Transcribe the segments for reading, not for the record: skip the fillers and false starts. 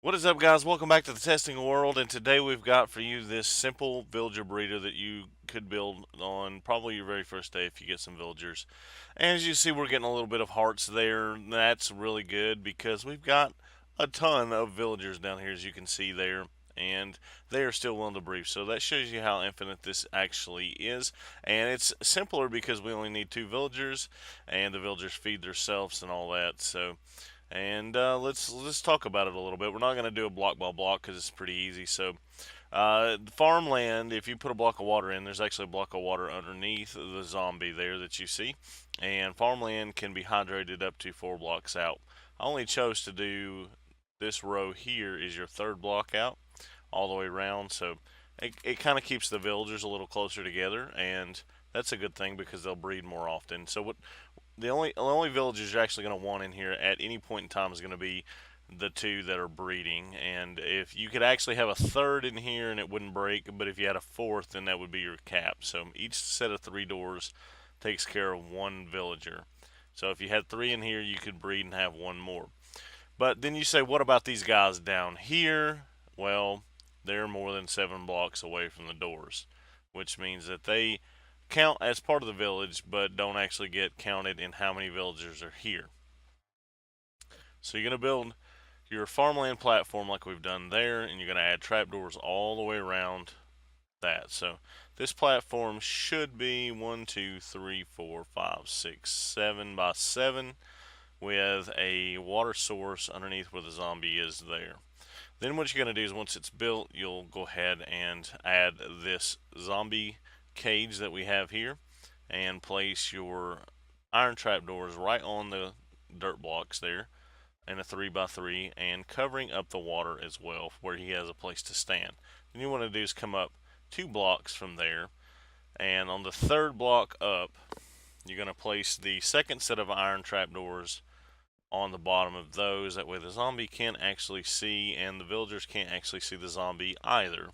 What is up, guys? Welcome back to the testing world, and today we've got for you this simple villager breeder that you could build on probably your very first day if you get some villagers. And as you see, we're getting a little bit of hearts there. That's really good because we've got a ton of villagers down here, as you can see there, and they are still willing to breed. So that shows you how infinite this actually is, and it's simpler because we only need two villagers, and the villagers feed themselves and all that. So. And let's talk about it a little bit. We're not going to do a block by block because it's pretty easy. So, farmland, if you put a block of water in, there's actually a block of water underneath the zombie there that you see. And farmland can be hydrated up to 4 blocks out. I only chose to do this row here is your third block out all the way around. So it kind of keeps the villagers a little closer together, and that's a good thing because they'll breed more often. So the only villagers you're actually going to want in here at any point in time is going to be the two that are breeding. And if you could actually have a third in here and it wouldn't break, but if you had a fourth, then that would be your cap. So each set of 3 doors takes care of one villager. So if you had 3 in here, you could breed and have one more. But then you say, what about these guys down here? Well, they're more than 7 blocks away from the doors, which means that they count as part of the village, but don't actually get counted in how many villagers are here. So you're going to build your farmland platform like we've done there, and you're going to add trapdoors all the way around that. So this platform should be 1, 2, 3, 4, 5, 6, 7 by 7 with a water source underneath where the zombie is there. Then what you're going to do is once it's built, you'll go ahead and add this zombie cage that we have here and place your iron trapdoors right on the dirt blocks there in a 3 by 3 and covering up the water as well where he has a place to stand. Then you want to do is come up 2 blocks from there, and on the third block up you're going to place the second set of iron trapdoors on the bottom of those. That way the zombie can't actually see and the villagers can't actually see the zombie either.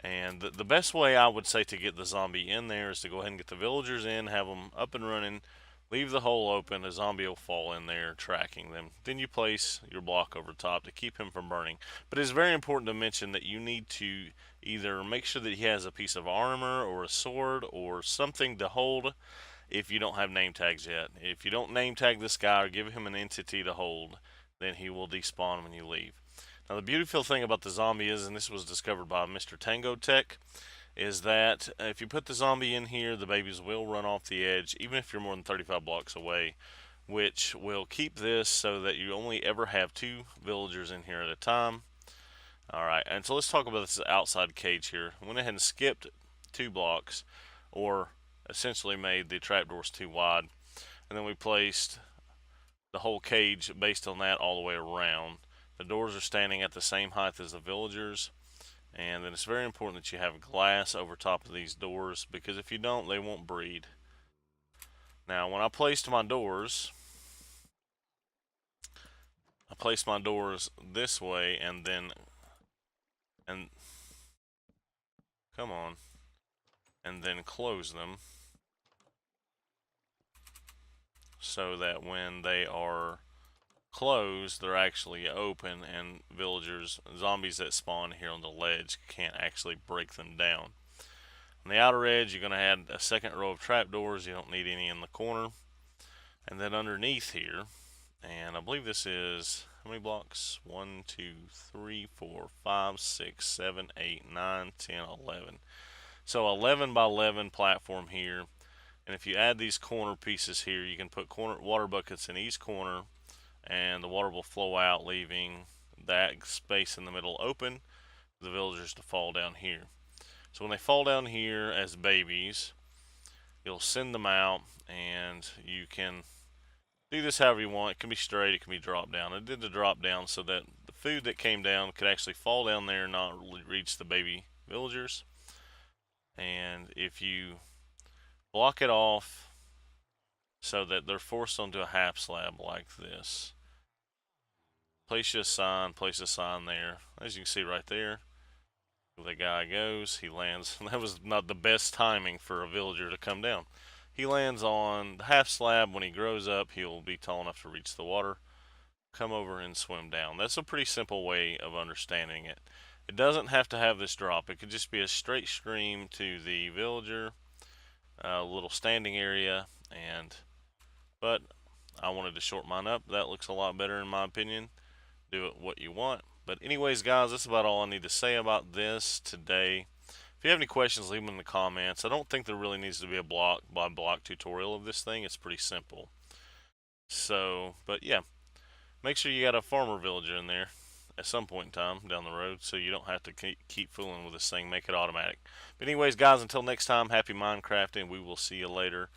And the best way I would say to get the zombie in there is to go ahead and get the villagers in, have them up and running, leave the hole open, a zombie will fall in there tracking them. Then you place your block over top to keep him from burning. But it's very important to mention that you need to either make sure that he has a piece of armor or a sword or something to hold if you don't have name tags yet. If you don't name tag this guy or give him an entity to hold, then he will despawn when you leave. Now the beautiful thing about the zombie is, and this was discovered by Mr. Tango Tech, is that if you put the zombie in here, the babies will run off the edge, even if you're more than 35 blocks away, which will keep this so that you only ever have 2 villagers in here at a time. Alright, and so let's talk about this outside cage here. I went ahead and skipped 2 blocks, or essentially made the trapdoors too wide, and then we placed the whole cage based on that all the way around. The doors are standing at the same height as the villagers, and then it's very important that you have glass over top of these doors because if you don't, they won't breed. Now, when I placed my doors, I placed my doors this way and come on, and then close them so that when they are closed, they're actually open, and zombies that spawn here on the ledge can't actually break them down. On the outer edge, you're going to add a second row of trapdoors. You don't need any in the corner. And then underneath here, and I believe this is, how many blocks? 1, 2, 3, 4, 5, 6, 7, 8, 9, 10, 11. So 11 by 11 platform here. And if you add these corner pieces here, you can put water buckets in each corner, and the water will flow out, leaving that space in the middle open for the villagers to fall down here. So when they fall down here as babies, you'll send them out, and you can do this however you want. It can be straight, it can be drop down. I did the drop down so that the food that came down could actually fall down there and not reach the baby villagers. And if you block it off so that they're forced onto a half slab like this, place a sign there. As you can see right there, the guy goes, he lands. That was not the best timing for a villager to come down. He lands on the half slab. When he grows up, he'll be tall enough to reach the water. come over and swim down. That's a pretty simple way of understanding it. It doesn't have to have this drop. It could just be a straight stream to the villager, a little standing area, and but I wanted to short mine up. That looks a lot better in my opinion. Do it what you want. But anyways, guys, that's about all I need to say about this today. If you have any questions, leave them in the comments. I don't think there really needs to be a block by block tutorial of this thing. It's pretty simple. So, but yeah, make sure you got a farmer villager in there at some point in time down the road so you don't have to keep fooling with this thing. Make it automatic. But anyways, guys, until next time, happy Minecrafting. We will see you later.